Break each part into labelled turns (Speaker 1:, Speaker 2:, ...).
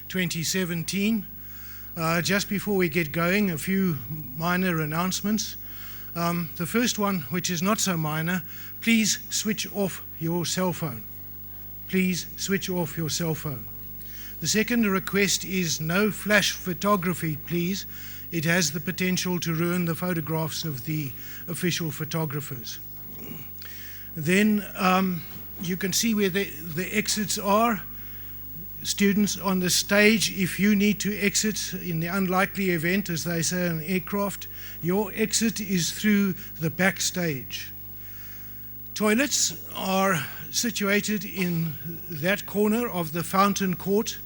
Speaker 1: 2017. Just before we get going, a few minor announcements. The first one, which is not so minor, please switch off your cell phone. Please switch off your cell phone. The second request is no flash photography, please. It has the potential to ruin the photographs of the official photographers. Then you can see where the exits are. Students on the stage, if you need to exit in the unlikely event, as they say on aircraft, your exit is through the backstage. Toilets are situated in that corner of the fountain court,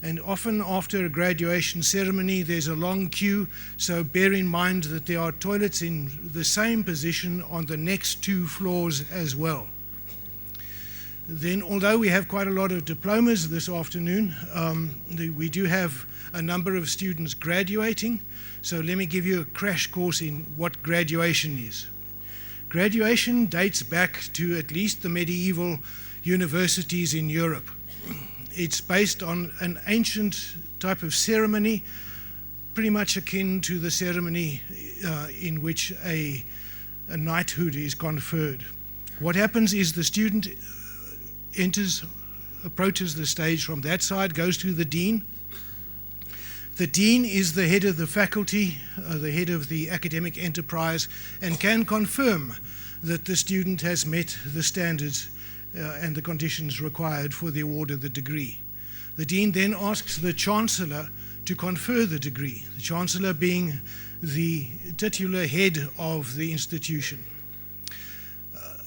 Speaker 1: and often after a graduation ceremony there's a long queue, so bear in mind that there are toilets in the same position on the next two floors as well. Then, although we have quite a lot of diplomas this afternoon, we do have a number of students graduating, so let me give you a crash course in what graduation is. Graduation dates back to at least the medieval universities in Europe. It's based on an ancient type of ceremony, pretty much akin to the ceremony in which a knighthood is conferred. What happens is the student approaches the stage from that side, goes to the dean. The dean is the head of the faculty, the head of the academic enterprise, and can confirm that the student has met the standards and the conditions required for the award of the degree. The dean then asks the chancellor to confer the degree, the chancellor being the titular head of the institution.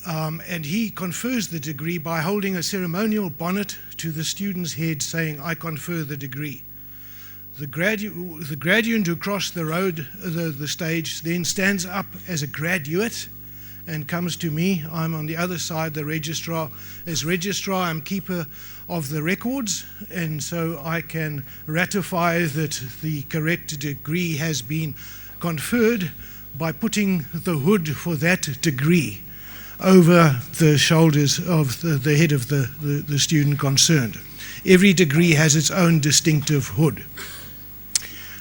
Speaker 1: And he confers the degree by holding a ceremonial bonnet to the student's head saying, "I confer the degree." The graduate who crossed the road, the stage, then stands up as a graduate and comes to me. I'm on the other side, the registrar. As registrar, I'm keeper of the records, and so I can ratify that the correct degree has been conferred by putting the hood for that degree over the shoulders of the head of the student concerned. Every degree has its own distinctive hood.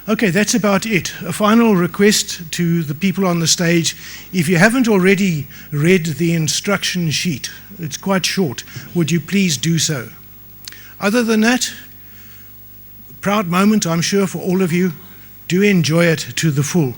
Speaker 1: Okay, that's about it. A final request to the people on the stage. If you haven't already read the instruction sheet, it's quite short, would you please do so? Other than that, proud moment, I'm sure, for all of you. Do enjoy it to the full.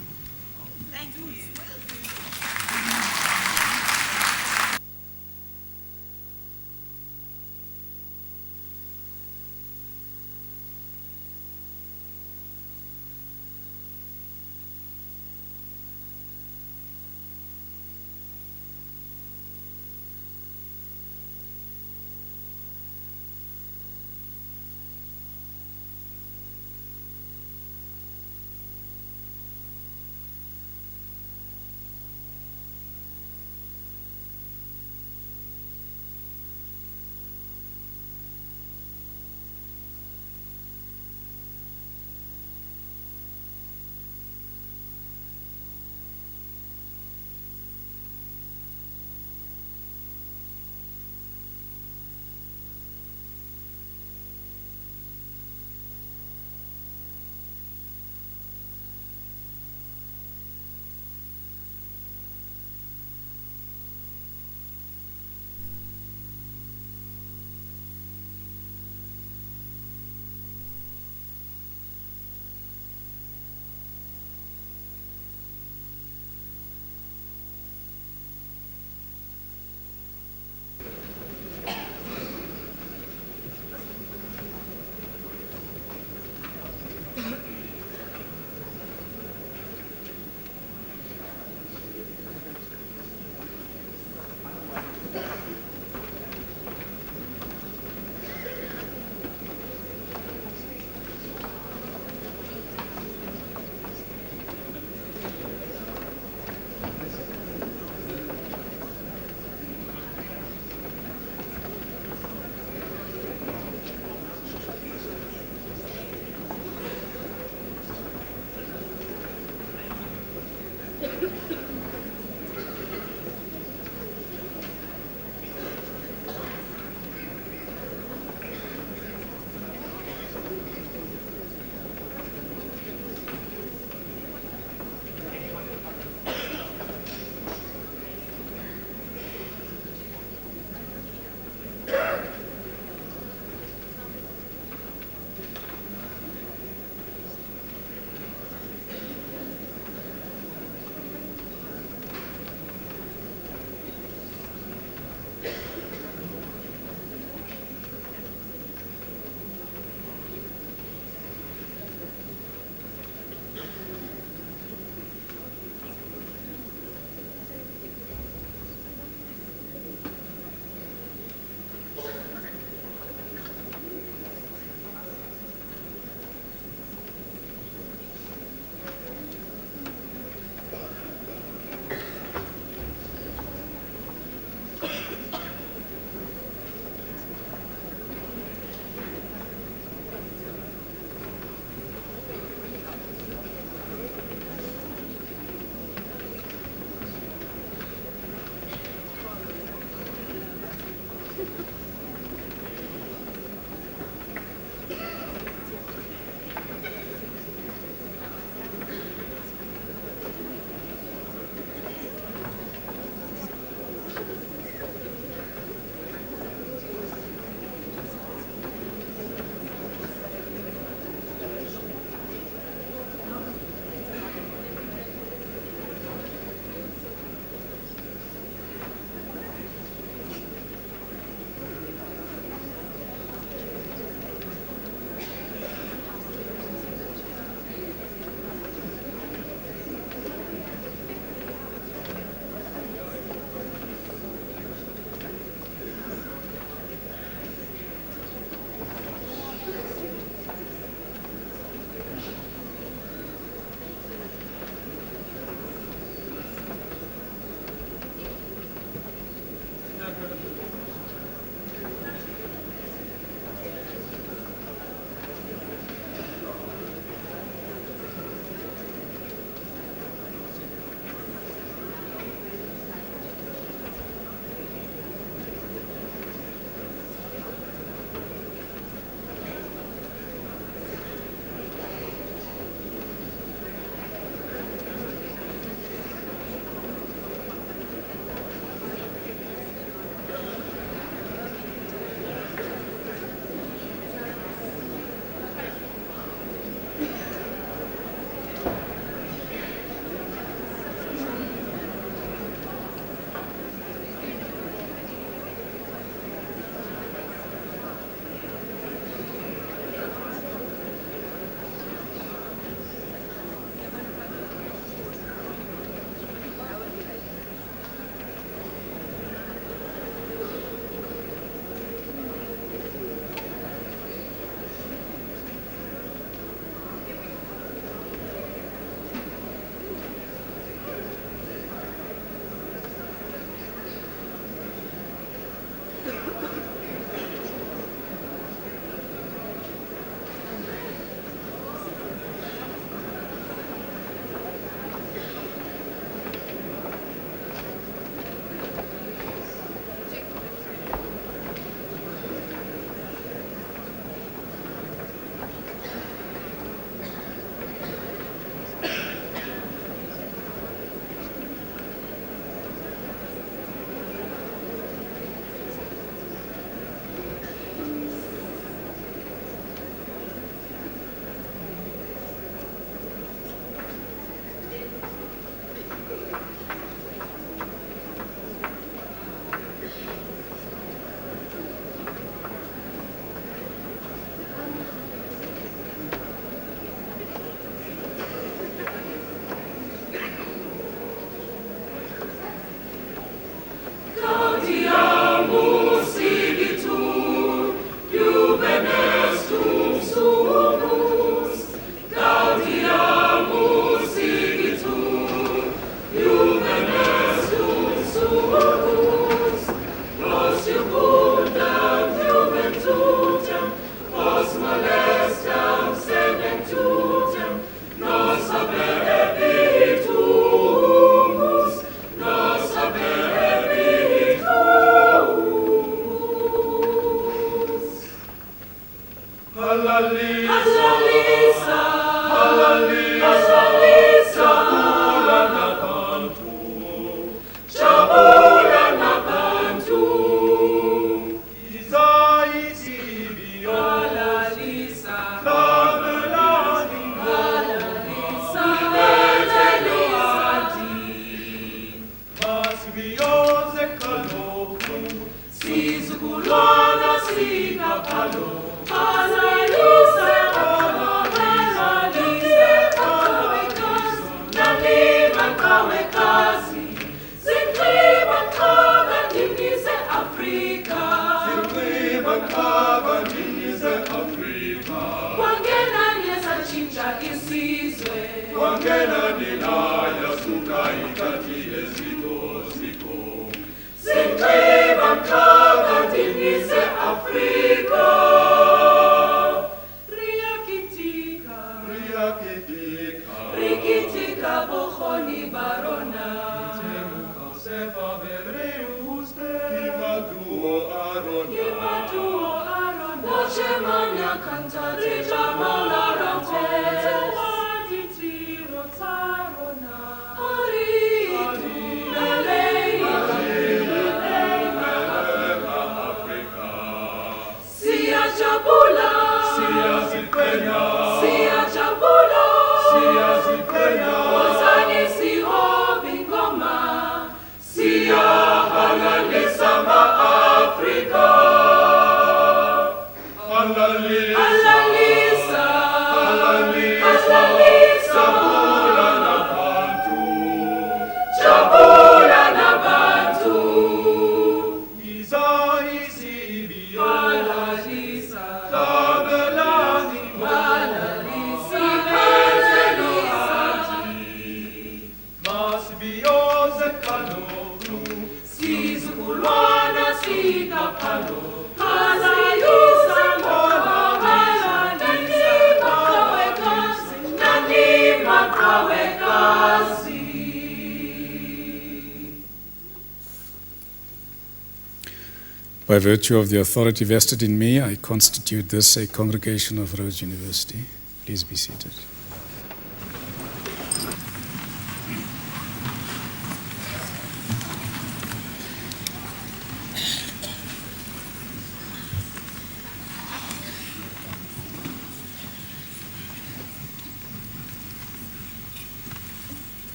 Speaker 2: By virtue of the authority vested in me, I constitute this a congregation of Rhodes University. Please be seated.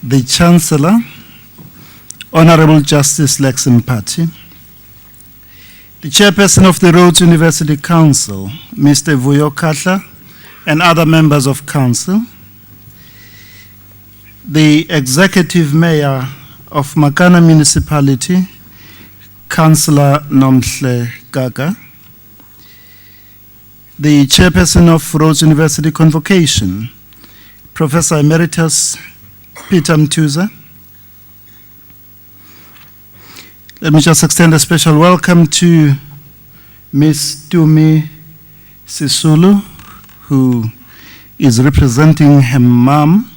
Speaker 3: The Chancellor, Honorable Justice Lex Mpati, the Chairperson of the Rhodes University Council, Mr. Vuyo Katla, and other members of Council, the Executive Mayor of Makana Municipality, Councillor Nomhle Gaga, the Chairperson of Rhodes University Convocation, Professor Emeritus Peter Mtuza. Let me just extend a special welcome to Ms. Tumi Sisulu, who is representing her mom.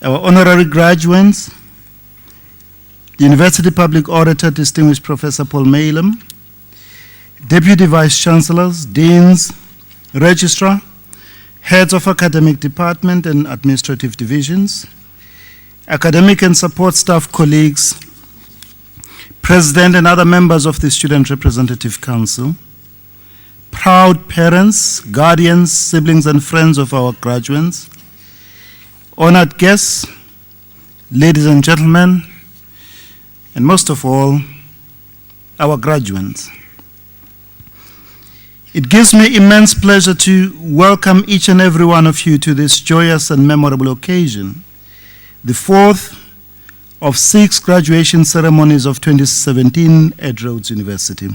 Speaker 3: Our honorary graduates, the University Public Auditor, Distinguished Professor Paul Malem, Deputy Vice Chancellors, Deans, Registrar, Heads of Academic Department and Administrative Divisions, academic and support staff colleagues, President and other members of the Student Representative Council, proud parents, guardians, siblings, and friends of our graduates, honored guests, ladies and gentlemen, and most of all, our graduates. It gives me immense pleasure to welcome each and every one of you to this joyous and memorable occasion, the fourth of 6 graduation ceremonies of 2017 at Rhodes University.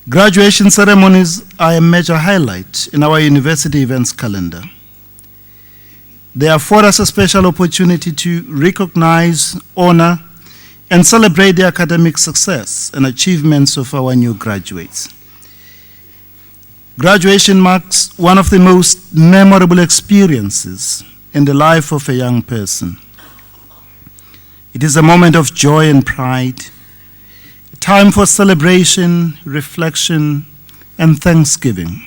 Speaker 3: Graduation ceremonies are a major highlight in our university events calendar. They afford us a special opportunity to recognize, honor, and celebrate the academic success and achievements of our new graduates. Graduation marks one of the most memorable experiences in the life of a young person. It is a moment of joy and pride, time for celebration, reflection, and thanksgiving.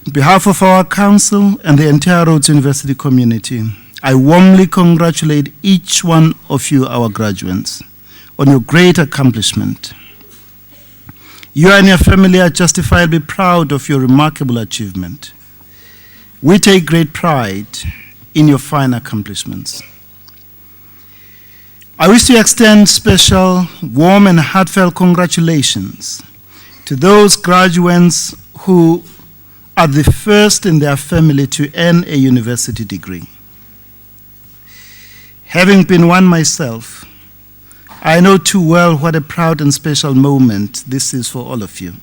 Speaker 3: On behalf of our council and the entire Rhodes University community, I warmly congratulate each one of you, our graduates, on your great accomplishment. You and your family are justifiably proud of your remarkable achievement. We take great pride in your fine accomplishments. I wish to extend special, warm, and heartfelt congratulations to those graduates who are the first in their family to earn a university degree. Having been one myself, I know too well what a proud and special moment this is for all of you.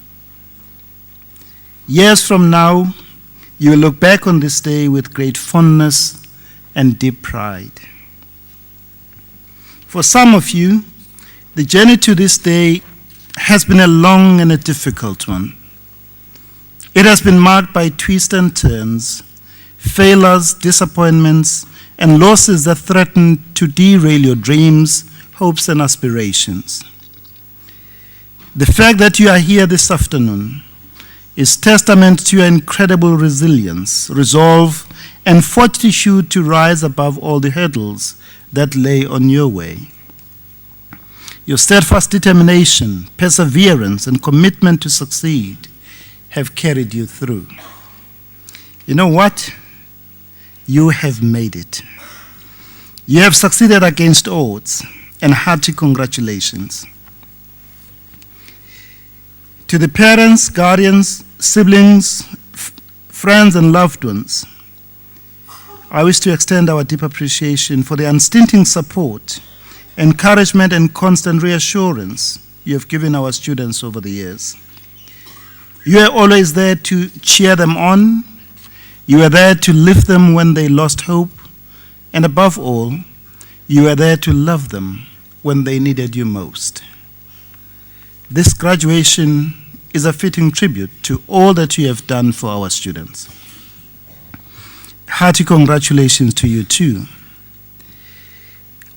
Speaker 3: Years from now, you will look back on this day with great fondness and deep pride. For some of you, the journey to this day has been a long and a difficult one. It has been marked by twists and turns, failures, disappointments, and losses that threaten to derail your dreams, hopes, and aspirations. The fact that you are here this afternoon is testament to your incredible resilience, resolve, and fortitude to rise above all the hurdles that lay on your way. Your steadfast determination, perseverance, and commitment to succeed have carried you through. You know what? You have made it. You have succeeded against odds, and hearty congratulations. To the parents, guardians, siblings, friends, and loved ones, I wish to extend our deep appreciation for the unstinting support, encouragement, and constant reassurance you have given our students over the years. You are always there to cheer them on. You are there to lift them when they lost hope. And above all, you are there to love them when they needed you most. This graduation is a fitting tribute to all that you have done for our students. Hearty congratulations to you too.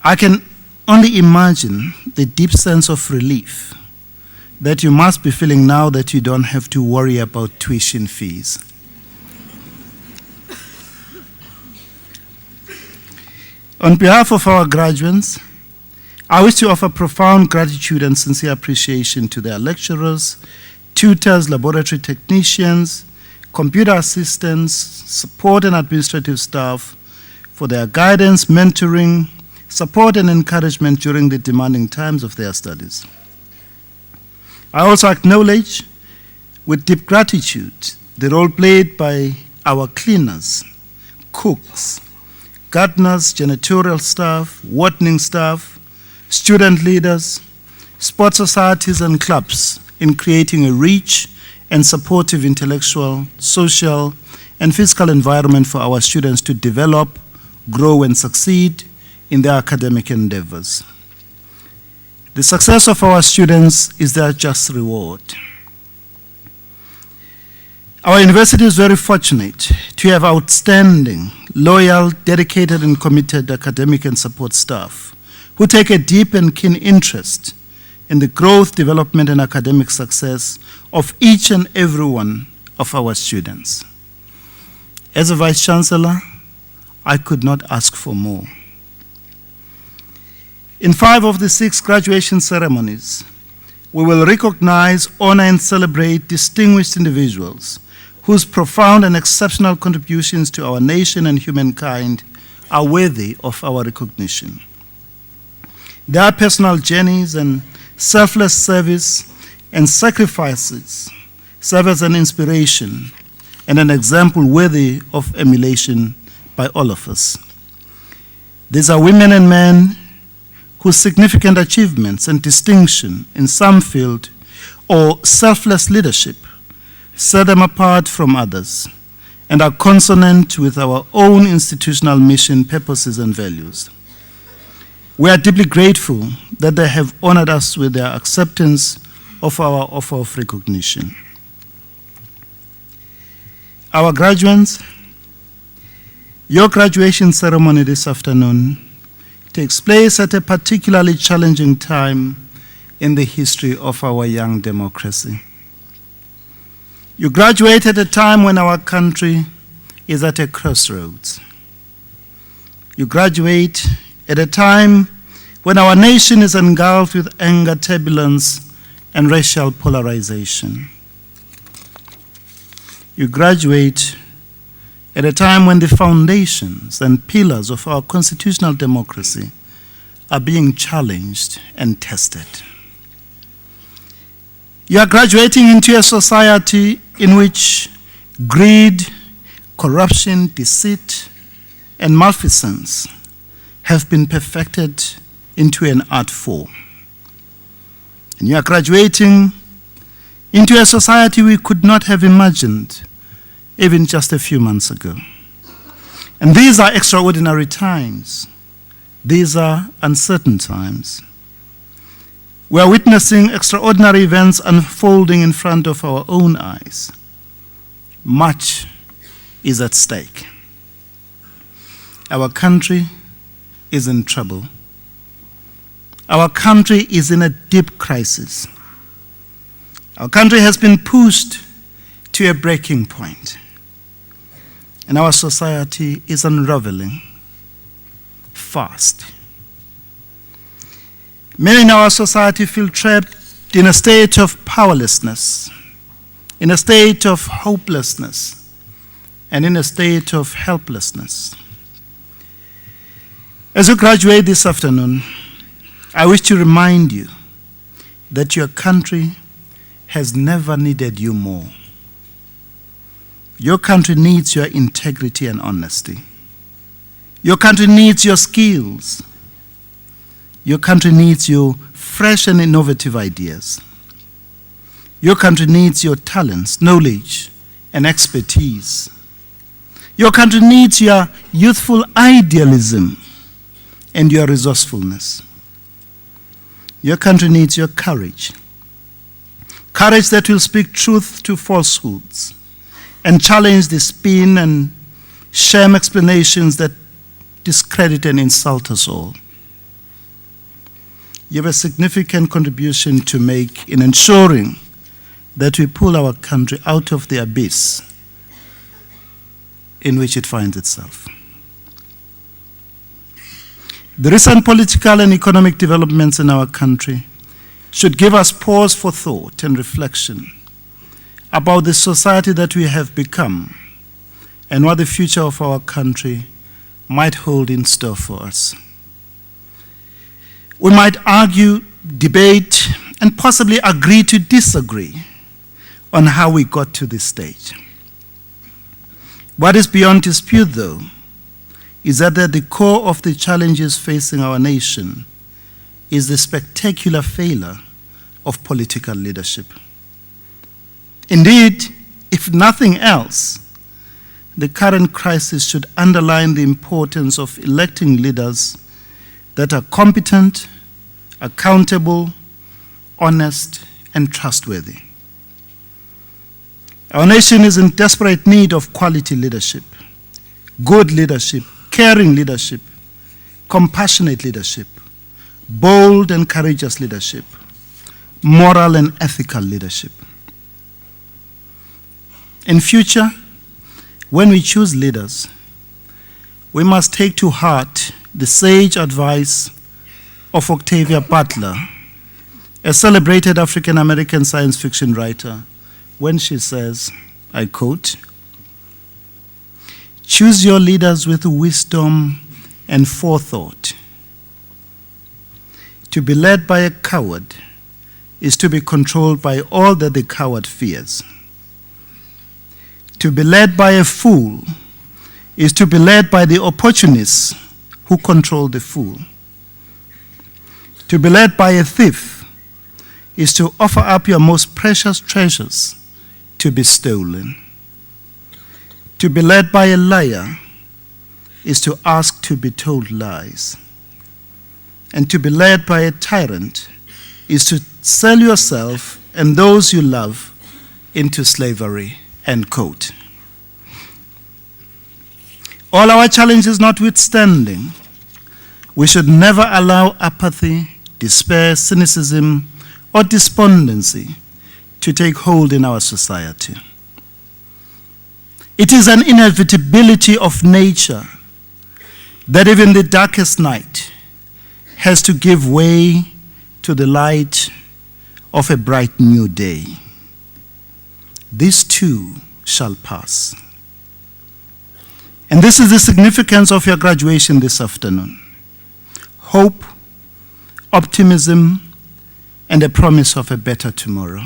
Speaker 3: I can only imagine the deep sense of relief that you must be feeling now that you don't have to worry about tuition fees. On behalf of our graduates, I wish to offer profound gratitude and sincere appreciation to their lecturers, tutors, laboratory technicians, computer assistants, support and administrative staff for their guidance, mentoring, support, and encouragement during the demanding times of their studies. I also acknowledge with deep gratitude the role played by our cleaners, cooks, gardeners, janitorial staff, wardening staff, student leaders, sports societies, and clubs in creating a rich and supportive intellectual, social, and physical environment for our students to develop, grow, and succeed in their academic endeavors. The success of our students is their just reward. Our university is very fortunate to have outstanding, loyal, dedicated, and committed academic and support staff who take a deep and keen interest in the growth, development, and academic success of each and every one of our students. As a Vice Chancellor, I could not ask for more. In 5 of the 6 graduation ceremonies, we will recognize, honor, and celebrate distinguished individuals whose profound and exceptional contributions to our nation and humankind are worthy of our recognition. Their personal journeys and selfless service and sacrifices serve as an inspiration and an example worthy of emulation by all of us. These are women and men whose significant achievements and distinction in some field or selfless leadership set them apart from others and are consonant with our own institutional mission, purposes, and values. We are deeply grateful that they have honored us with their acceptance of our offer of recognition. Our graduates, your graduation ceremony this afternoon takes place at a particularly challenging time in the history of our young democracy. You graduate at a time when our country is at a crossroads. You graduate at a time when our nation is engulfed with anger, turbulence, and racial polarization. You graduate at a time when the foundations and pillars of our constitutional democracy are being challenged and tested. You are graduating into a society in which greed, corruption, deceit, and malfeasance have been perfected into an art form. And you are graduating into a society we could not have imagined even just a few months ago. And these are extraordinary times. These are uncertain times. We are witnessing extraordinary events unfolding in front of our own eyes. Much is at stake. Our country is in trouble. Our country is in a deep crisis. Our country has been pushed to a breaking point. And our society is unraveling fast. Many in our society feel trapped in a state of powerlessness, in a state of hopelessness, and in a state of helplessness. As you graduate this afternoon, I wish to remind you that your country has never needed you more. Your country needs your integrity and honesty. Your country needs your skills. Your country needs your fresh and innovative ideas. Your country needs your talents, knowledge, and expertise. Your country needs your youthful idealism and your resourcefulness. Your country needs your courage. Courage that will speak truth to falsehoods and challenge the spin and sham explanations that discredit and insult us all. You have a significant contribution to make in ensuring that we pull our country out of the abyss in which it finds itself. The recent political and economic developments in our country should give us pause for thought and reflection about the society that we have become and what the future of our country might hold in store for us. We might argue, debate, and possibly agree to disagree on how we got to this stage. What is beyond dispute, though, is that at the core of the challenges facing our nation is the spectacular failure of political leadership. Indeed, if nothing else, the current crisis should underline the importance of electing leaders that are competent, accountable, honest, and trustworthy. Our nation is in desperate need of quality leadership, good leadership, caring leadership, compassionate leadership, bold and courageous leadership, moral and ethical leadership. In future, when we choose leaders, we must take to heart the sage advice of Octavia Butler, a celebrated African-American science fiction writer, when she says, I quote, "Choose your leaders with wisdom and forethought. To be led by a coward is to be controlled by all that the coward fears. To be led by a fool is to be led by the opportunists who control the fool. To be led by a thief is to offer up your most precious treasures to be stolen. To be led by a liar is to ask to be told lies. And to be led by a tyrant is to sell yourself and those you love into slavery," end quote. All our challenges notwithstanding, we should never allow apathy, despair, cynicism, or despondency to take hold in our society. It is an inevitability of nature that even the darkest night has to give way to the light of a bright new day. This too shall pass. And this is the significance of your graduation this afternoon. Hope, optimism, and a promise of a better tomorrow.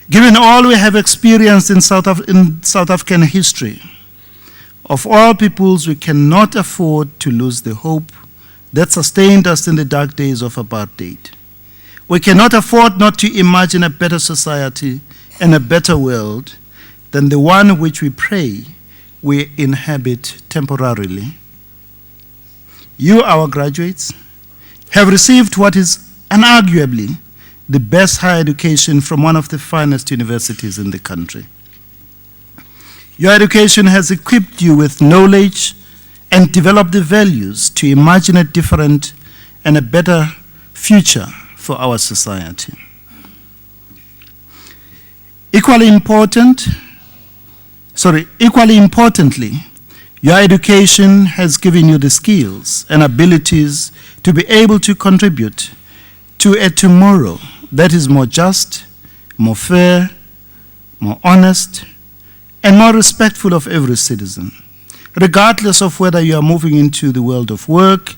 Speaker 3: Given all we have experienced in South African history, of all peoples, we cannot afford to lose the hope that sustained us in the dark days of apartheid. We cannot afford not to imagine a better society and a better world than the one which we pray we inhabit temporarily. You, our graduates, have received what is unarguably the best higher education from one of the finest universities in the country. Your education has equipped you with knowledge and developed the values to imagine a different and a better future for our society. Equally importantly, your education has given you the skills and abilities to be able to contribute to a tomorrow that is more just, more fair, more honest, and more respectful of every citizen, regardless of whether you are moving into the world of work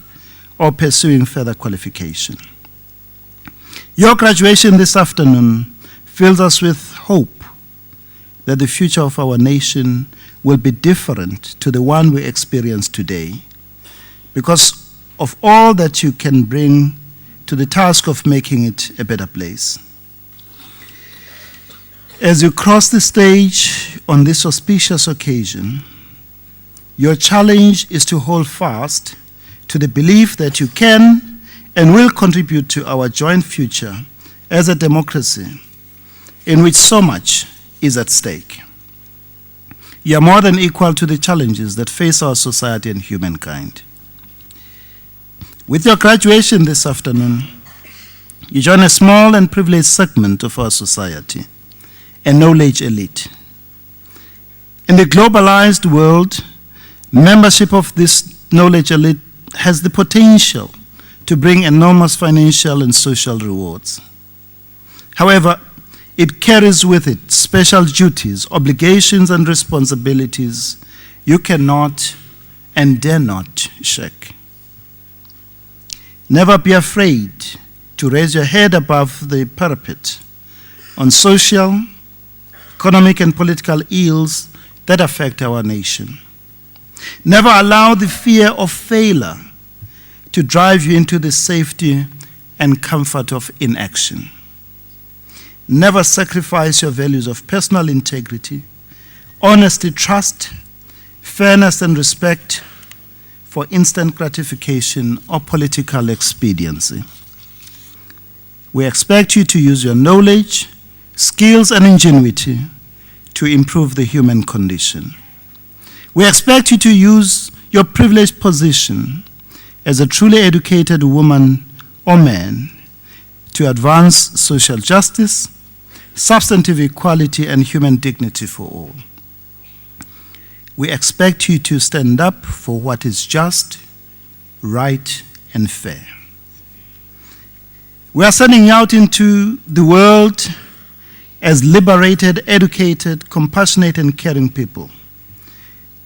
Speaker 3: or pursuing further qualification. Your graduation this afternoon fills us with hope that the future of our nation will be different to the one we experience today because of all that you can bring to the task of making it a better place. As you cross the stage on this auspicious occasion, your challenge is to hold fast to the belief that you can and will contribute to our joint future as a democracy in which so much is at stake. You are more than equal to the challenges that face our society and humankind. With your graduation this afternoon, you join a small and privileged segment of our society, a knowledge elite. In the globalized world, membership of this knowledge elite has the potential to bring enormous financial and social rewards. However, it carries with it special duties, obligations, and responsibilities you cannot and dare not shirk. Never be afraid to raise your head above the parapet on social, economic, and political ills that affect our nation. Never allow the fear of failure to drive you into the safety and comfort of inaction. Never sacrifice your values of personal integrity, honesty, trust, fairness, and respect for instant gratification or political expediency. We expect you to use your knowledge, skills, and ingenuity to improve the human condition. We expect you to use your privileged position as a truly educated woman or man to advance social justice, substantive equality, and human dignity for all. We expect you to stand up for what is just, right, and fair. We are sending you out into the world as liberated, educated, compassionate, and caring people,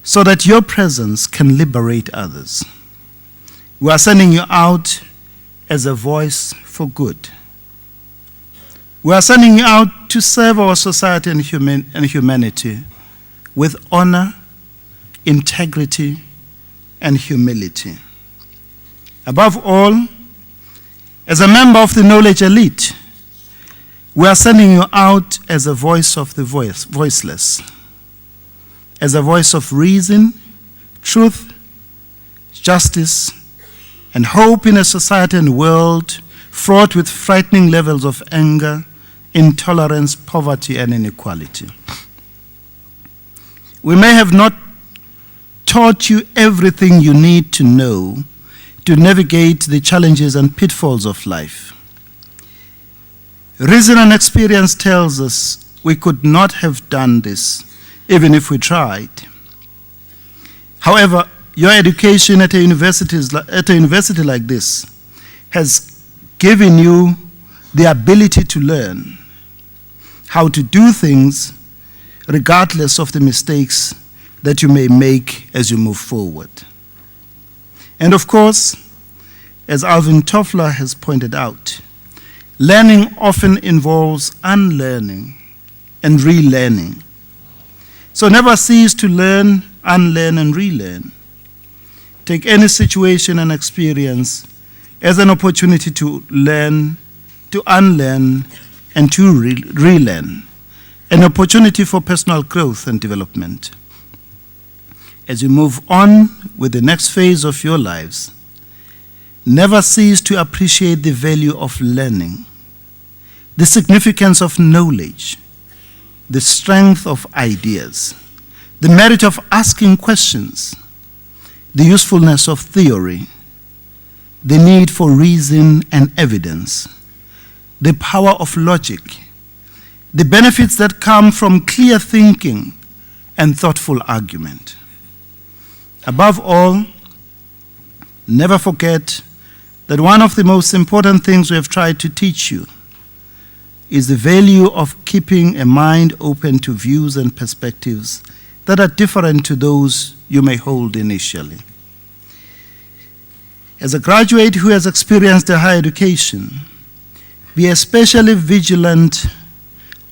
Speaker 3: so that your presence can liberate others. We are sending you out as a voice for good. We are sending you out to serve our society and humanity with honor, integrity, and humility. Above all, as a member of the knowledge elite, we are sending you out as a voice of the voiceless, as a voice of reason, truth, justice, and hope in a society and world fraught with frightening levels of anger, intolerance, poverty, and inequality. We may have not taught you everything you need to know to navigate the challenges and pitfalls of life. Reason and experience tells us we could not have done this even if we tried. However, your education at a university like this has given you the ability to learn how to do things regardless of the mistakes that you may make as you move forward. And of course, as Alvin Toffler has pointed out, learning often involves unlearning and relearning. So never cease to learn, unlearn, and relearn. Take any situation and experience as an opportunity to learn, to unlearn, and to relearn, an opportunity for personal growth and development. As you move on with the next phase of your lives, never cease to appreciate the value of learning, the significance of knowledge, the strength of ideas, the merit of asking questions, the usefulness of theory, the need for reason and evidence, the power of logic, the benefits that come from clear thinking and thoughtful argument. Above all, never forget that one of the most important things we have tried to teach you is the value of keeping a mind open to views and perspectives that are different to those you may hold initially. As a graduate who has experienced a higher education, be especially vigilant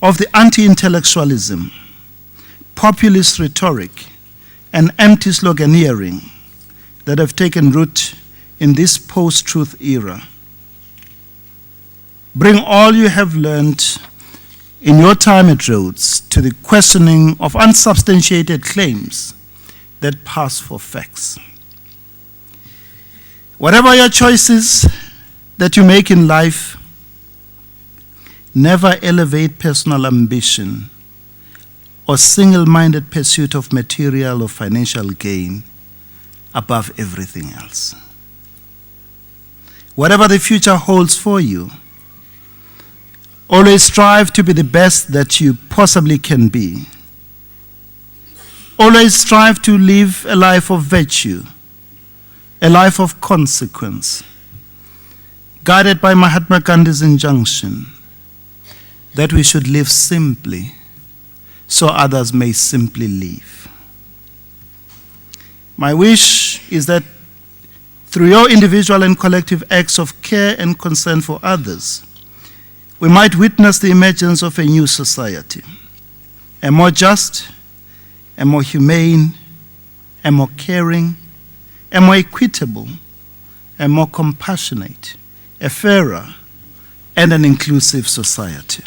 Speaker 3: of the anti-intellectualism, populist rhetoric, and empty sloganeering that have taken root in this post-truth era. Bring all you have learned in your time at Rhodes to the questioning of unsubstantiated claims that pass for facts. Whatever your choices that you make in life, never elevate personal ambition or single-minded pursuit of material or financial gain above everything else. Whatever the future holds for you, always strive to be the best that you possibly can be. Always strive to live a life of virtue, a life of consequence, guided by Mahatma Gandhi's injunction that we should live simply so others may simply live. My wish is that through your individual and collective acts of care and concern for others, we might witness the emergence of a new society, a more just, a more humane, a more caring, a more equitable, a more compassionate, a fairer, and an inclusive society.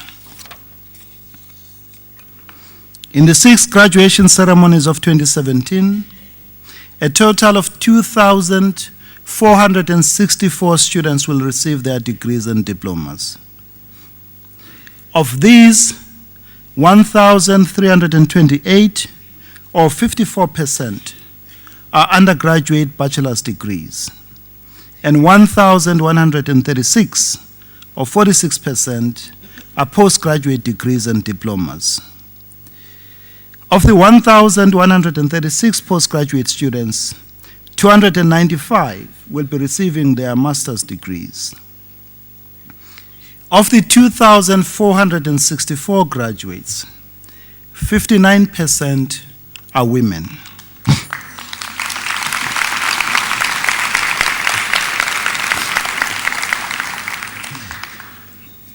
Speaker 3: In the 6 graduation ceremonies of 2017, a total of 2,464 students will receive their degrees and diplomas. Of these, 1,328, or 54%, are undergraduate bachelor's degrees, and 1,136, or 46%, are postgraduate degrees and diplomas. Of the 1,136 postgraduate students, 295 will be receiving their master's degrees. Of the 2,464 graduates, 59% are women.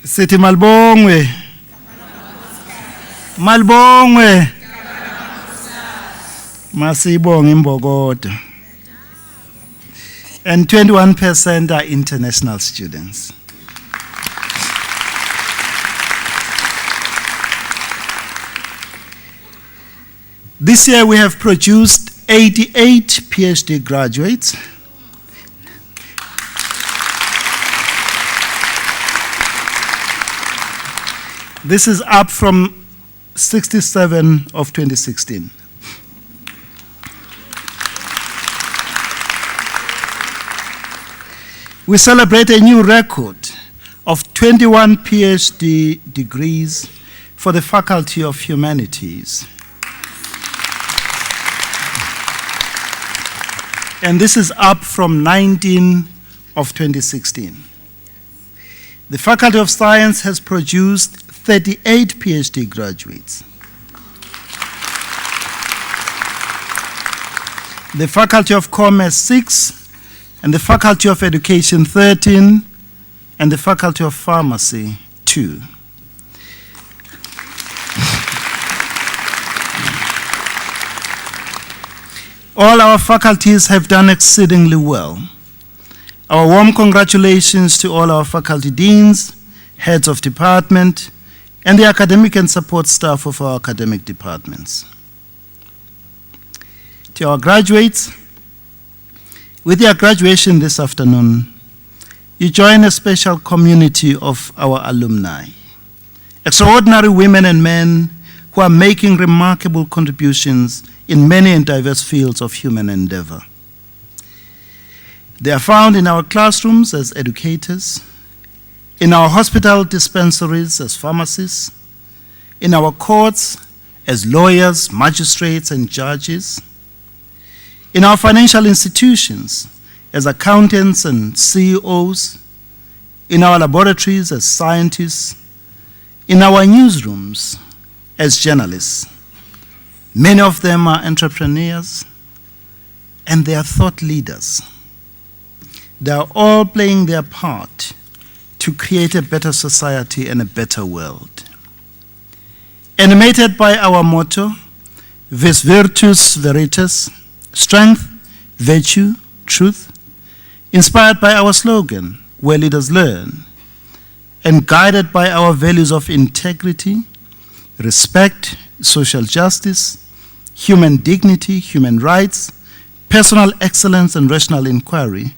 Speaker 3: Sithi malibongwe. Malibongwe. Masibonge imbokodo. And 21% are international students. This year we have produced 88 PhD graduates. This is up from 67 of 2016. We celebrate a new record of 21 PhD degrees for the Faculty of Humanities. And this is up from 19 of 2016. The Faculty of Science has produced 38 PhD graduates. The Faculty of Commerce 6, and the Faculty of Education 13, and the Faculty of Pharmacy 2. All our faculties have done exceedingly well. Our warm congratulations to all our faculty deans, heads of department, and the academic and support staff of our academic departments. To our graduates, with your graduation this afternoon, you join a special community of our alumni, extraordinary women and men who are making remarkable contributions in many and diverse fields of human endeavor. They are found in our classrooms as educators, in our hospital dispensaries as pharmacists, in our courts as lawyers, magistrates, and judges, in our financial institutions as accountants and CEOs, in our laboratories as scientists, in our newsrooms as journalists. Many of them are entrepreneurs, and they are thought leaders. They are all playing their part to create a better society and a better world. Animated by our motto, Vis Virtus Veritas, strength, virtue, truth, inspired by our slogan, where leaders learn, and guided by our values of integrity, respect, social justice, human dignity, human rights, personal excellence, and rational inquiry,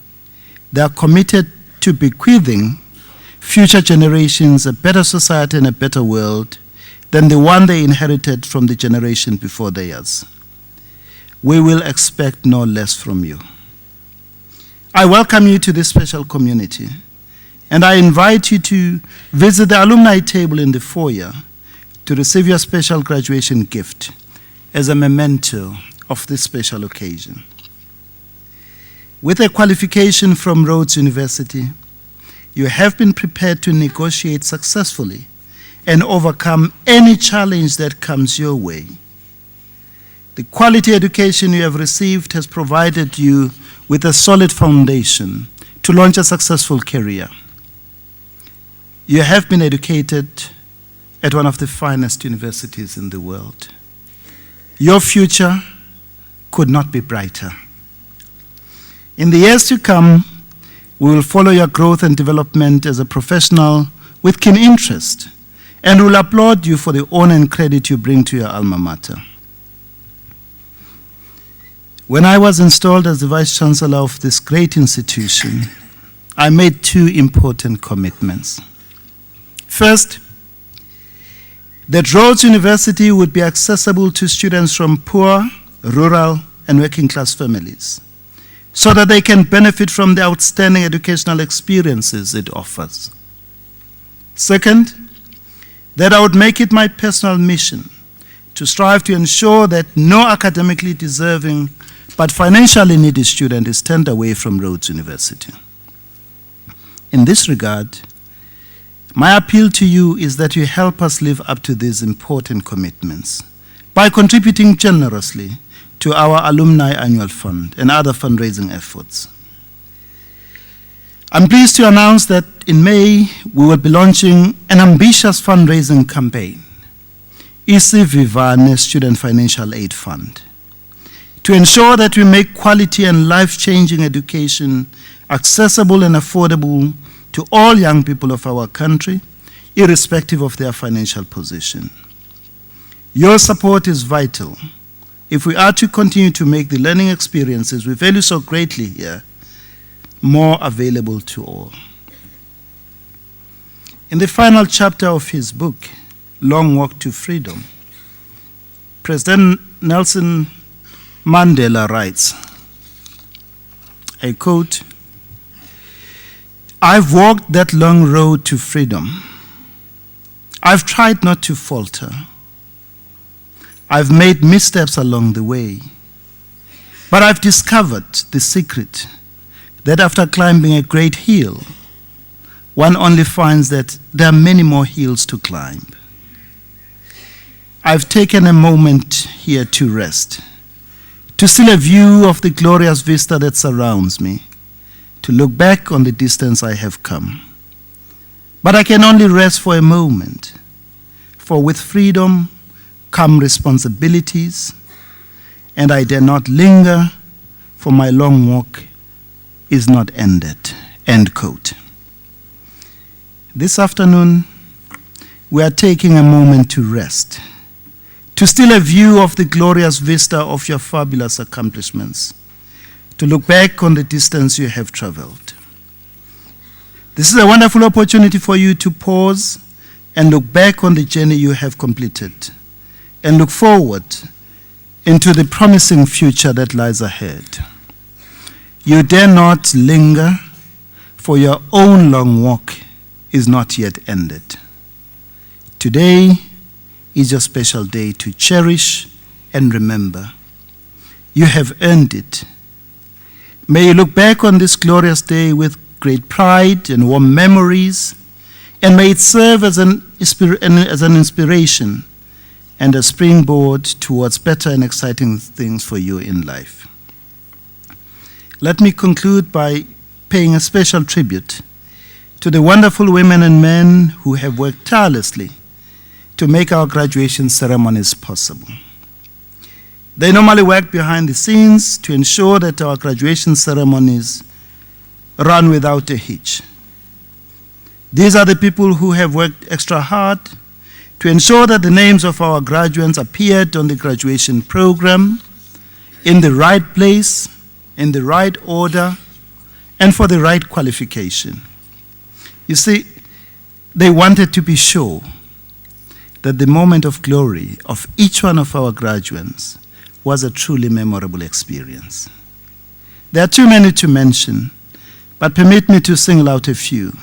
Speaker 3: they are committed to bequeathing future generations a better society and a better world than the one they inherited from the generation before theirs. We will expect no less from you. I welcome you to this special community, and I invite you to visit the alumni table in the foyer to receive your special graduation gift as a memento of this special occasion. With a qualification from Rhodes University, you have been prepared to negotiate successfully and overcome any challenge that comes your way. The quality education you have received has provided you with a solid foundation to launch a successful career. You have been educated at one of the finest universities in the world. Your future could not be brighter. In the years to come, we will follow your growth and development as a professional with keen interest, and will applaud you for the honor and credit you bring to your alma mater. When I was installed as the Vice Chancellor of this great institution, I made two important commitments. First, that Rhodes University would be accessible to students from poor, rural, and working class families, so that they can benefit from the outstanding educational experiences it offers. Second, that I would make it my personal mission to strive to ensure that no academically deserving but financially needy student is turned away from Rhodes University. In this regard, my appeal to you is that you help us live up to these important commitments by contributing generously to our Alumni Annual Fund and other fundraising efforts. I'm pleased to announce that in May, we will be launching an ambitious fundraising campaign, Isi Vivane Student Financial Aid Fund, to ensure that we make quality and life-changing education accessible and affordable to all young people of our country, irrespective of their financial position. Your support is vital if we are to continue to make the learning experiences we value so greatly here more available to all. In the final chapter of his book, Long Walk to Freedom, President Nelson Mandela writes, I quote, I've walked that long road to freedom. I've tried not to falter. I've made missteps along the way. But I've discovered the secret that after climbing a great hill, one only finds that there are many more hills to climb. I've taken a moment here to rest, to see a view of the glorious vista that surrounds me, to look back on the distance I have come. But I can only rest for a moment, for with freedom come responsibilities, and I dare not linger, for my long walk is not ended. End quote. This afternoon, we are taking a moment to rest, to steal a view of the glorious vista of your fabulous accomplishments, to look back on the distance you have traveled. This is a wonderful opportunity for you to pause and look back on the journey you have completed and look forward into the promising future that lies ahead. You dare not linger, for your own long walk is not yet ended. Today is your special day to cherish and remember. You have earned it. May you look back on this glorious day with great pride and warm memories, and may it serve as an inspiration and a springboard towards better and exciting things for you in life. Let me conclude by paying a special tribute to the wonderful women and men who have worked tirelessly to make our graduation ceremonies possible. They normally work behind the scenes to ensure that our graduation ceremonies run without a hitch. These are the people who have worked extra hard to ensure that the names of our graduates appeared on the graduation program in the right place, in the right order, and for the right qualification. You see, they wanted to be sure that the moment of glory of each one of our graduates was a truly memorable experience. There are too many to mention, but permit me to single out a few.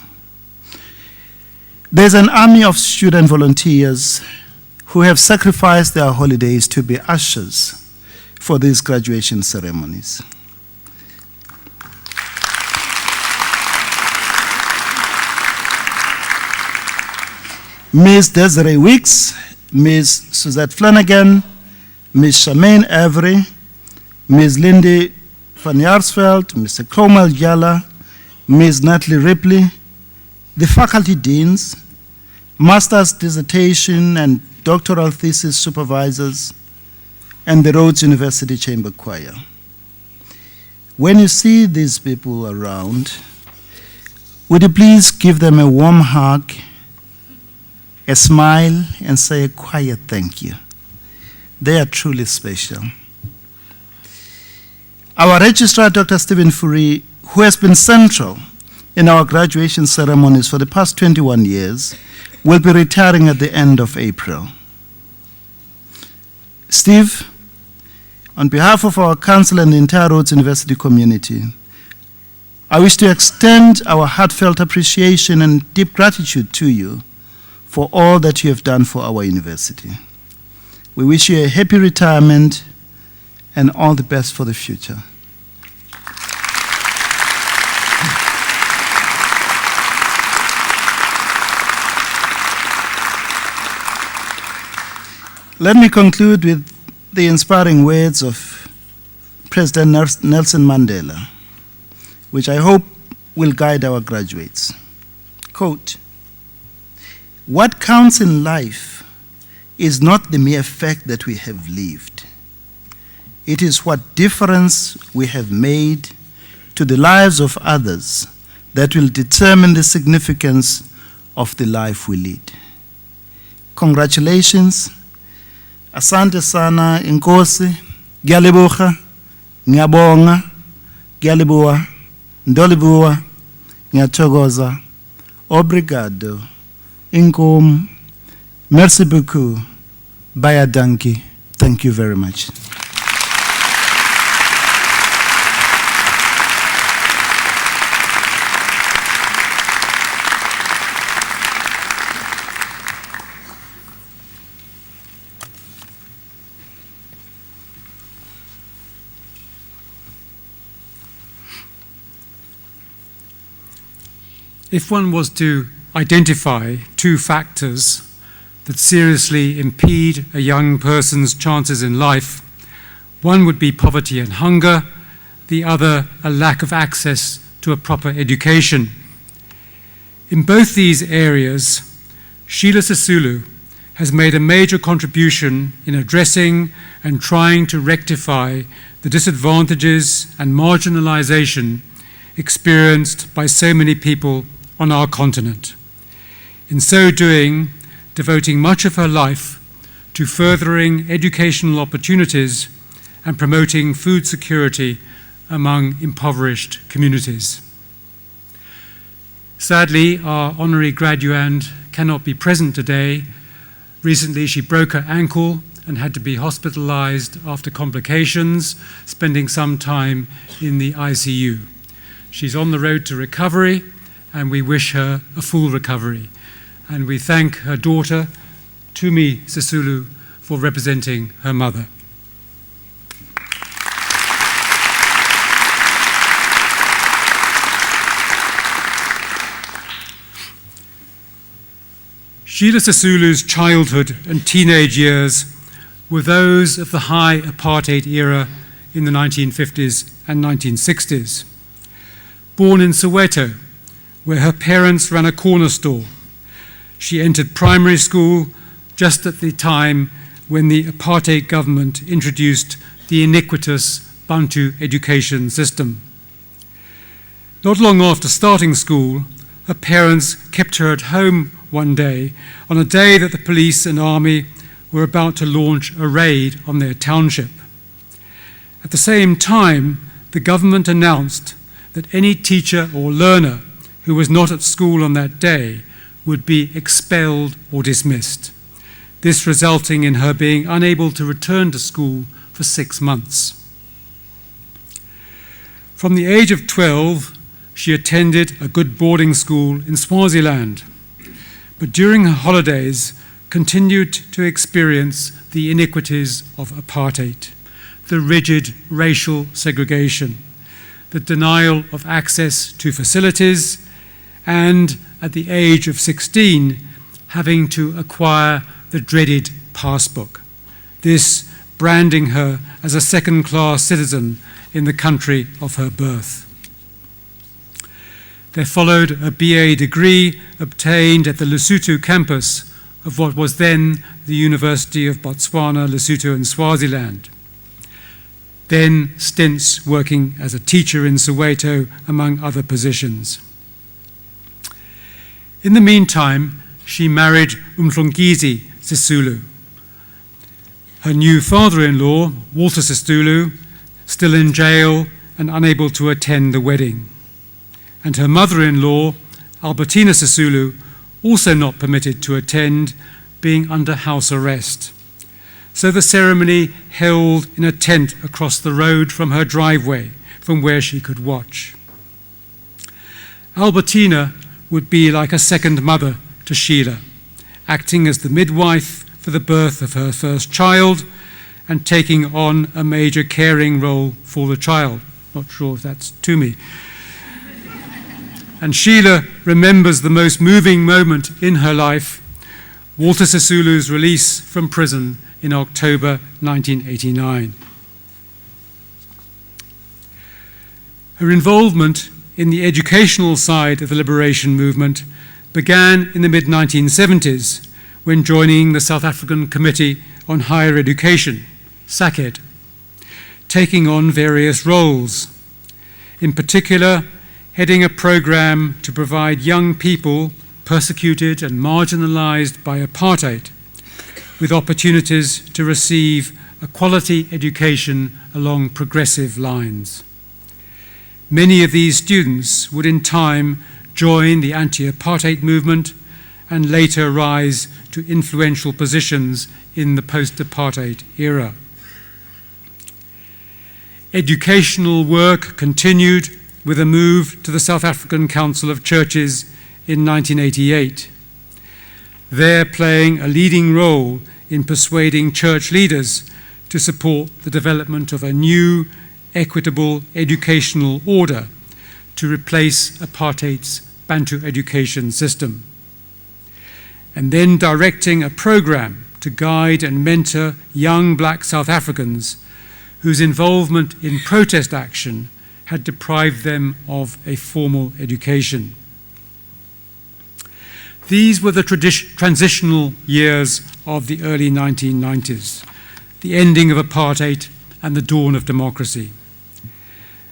Speaker 3: There's an army of student volunteers who have sacrificed their holidays to be ushers for these graduation ceremonies. Ms. Desiree Weeks, Ms. Suzette Flanagan, Ms. Charmaine Avery, Ms. Lindy van Jaarsveld, Mr. Cromwell Jalla, Ms. Natalie Ripley, the faculty deans, master's dissertation and doctoral thesis supervisors, and the Rhodes University Chamber Choir. When you see these people around, would you please give them a warm hug, a smile, and say a quiet thank you? They are truly special. Our registrar, Dr. Stephen Fourie, who has been central in our graduation ceremonies for the past 21 years, will be retiring at the end of April. Steve, on behalf of our council and the entire Rhodes University community, I wish to extend our heartfelt appreciation and deep gratitude to you for all that you have done for our university. We wish you a happy retirement and all the best for the future. Let me conclude with the inspiring words of President Nelson Mandela, which I hope will guide our graduates. Quote, "What counts in life is not the mere fact that we have lived. It is what difference we have made to the lives of others that will determine the significance of the life we lead." Congratulations. Asante sana, inkosi, ngiyalibuha, ngiyabonga, ngiyalibuha, ndolibuha, ngiyathokoza, obrigado, inkom, merci beaucoup, bayadanki. Thank you very much.
Speaker 4: If one was to identify two factors that seriously impede a young person's chances in life, one would be poverty and hunger, the other a lack of access to a proper education. In both these areas, Sheila Sisulu has made a major contribution in addressing and trying to rectify the disadvantages and marginalization experienced by so many people on our continent. In so doing, devoting much of her life to furthering educational opportunities and promoting food security among impoverished communities. Sadly, our honorary graduand cannot be present today. Recently, she broke her ankle and had to be hospitalized after complications, spending some time in the ICU. She's on the road to recovery, and we wish her a full recovery. And we thank her daughter, Tumi Sisulu, for representing her mother. Sheila Sisulu's childhood and teenage years were those of the high apartheid era in the 1950s and 1960s. Born in Soweto, where her parents ran a corner store, she entered primary school just at the time when the apartheid government introduced the iniquitous Bantu education system. Not long after starting school, her parents kept her at home one day, on a day that the police and army were about to launch a raid on their township. At the same time, the government announced that any teacher or learner who was not at school on that day would be expelled or dismissed, this resulting in her being unable to return to school for 6 months. From the age of 12, she attended a good boarding school in Swaziland, but during her holidays continued to experience the iniquities of apartheid, the rigid racial segregation, the denial of access to facilities, and at the age of 16, having to acquire the dreaded passbook, this branding her as a second-class citizen in the country of her birth. There followed a BA degree obtained at the Lesotho campus of what was then the University of Botswana, Lesotho and Swaziland. Then stints working as a teacher in Soweto, among other positions. In the meantime, she married Umhlongizi Sisulu. Her new father-in-law, Walter Sisulu, still in jail and unable to attend the wedding. And her mother-in-law, Albertina Sisulu, also not permitted to attend, being under house arrest. So the ceremony held in a tent across the road from her driveway, from where she could watch. Albertina would be like a second mother to Sheila, acting as the midwife for the birth of her first child and taking on a major caring role for the child. Not sure if that's to me. And Sheila remembers the most moving moment in her life, Walter Sisulu's release from prison in October 1989. Her involvement in the educational side of the liberation movement began in the mid-1970s when joining the South African Committee on Higher Education, SACED, taking on various roles. In particular, heading a program to provide young people persecuted and marginalized by apartheid with opportunities to receive a quality education along progressive lines. Many of these students would in time join the anti-apartheid movement and later rise to influential positions in the post-apartheid era. Educational work continued with a move to the South African Council of Churches in 1988, there playing a leading role in persuading church leaders to support the development of a new, equitable educational order to replace apartheid's Bantu education system, and then directing a program to guide and mentor young black South Africans whose involvement in protest action had deprived them of a formal education. These were the transitional years of the early 1990s, the ending of apartheid and the dawn of democracy.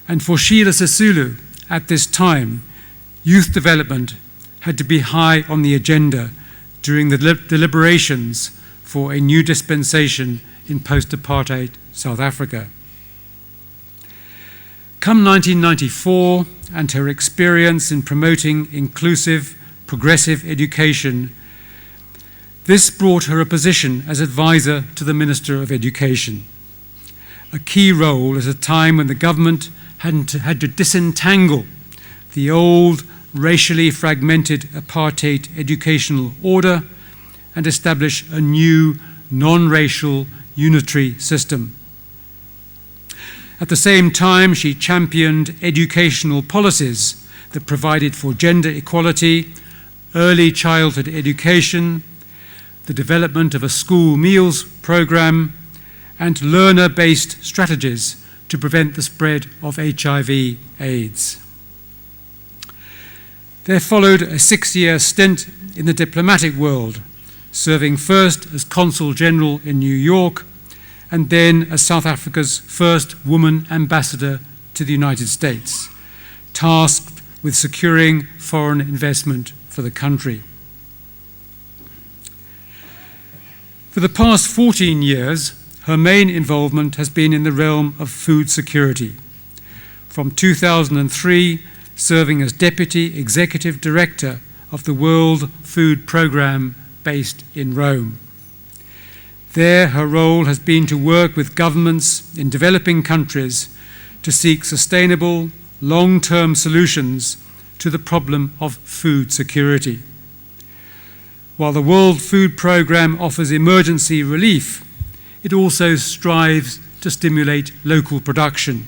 Speaker 4: And for Sheila Sisulu, at this time, youth development had to be high on the agenda during the deliberations for a new dispensation in post-apartheid South Africa. Come 1994, and her experience in promoting inclusive, progressive education, this brought her a position as advisor to the Minister of Education, a key role at a time when the government had to disentangle the old racially fragmented apartheid educational order and establish a new non-racial unitary system. At the same time, she championed educational policies that provided for gender equality, early childhood education, the development of a school meals program, and learner-based strategies to prevent the spread of HIV/AIDS. There followed a 6-year stint in the diplomatic world, serving first as Consul General in New York and then as South Africa's first woman ambassador to the United States, tasked with securing foreign investment for the country. For the past 14 years, her main involvement has been in the realm of food security. From 2003, serving as Deputy Executive Director of the World Food Programme based in Rome. There, her role has been to work with governments in developing countries to seek sustainable, long-term solutions to the problem of food security. While the World Food Programme offers emergency relief, it also strives to stimulate local production.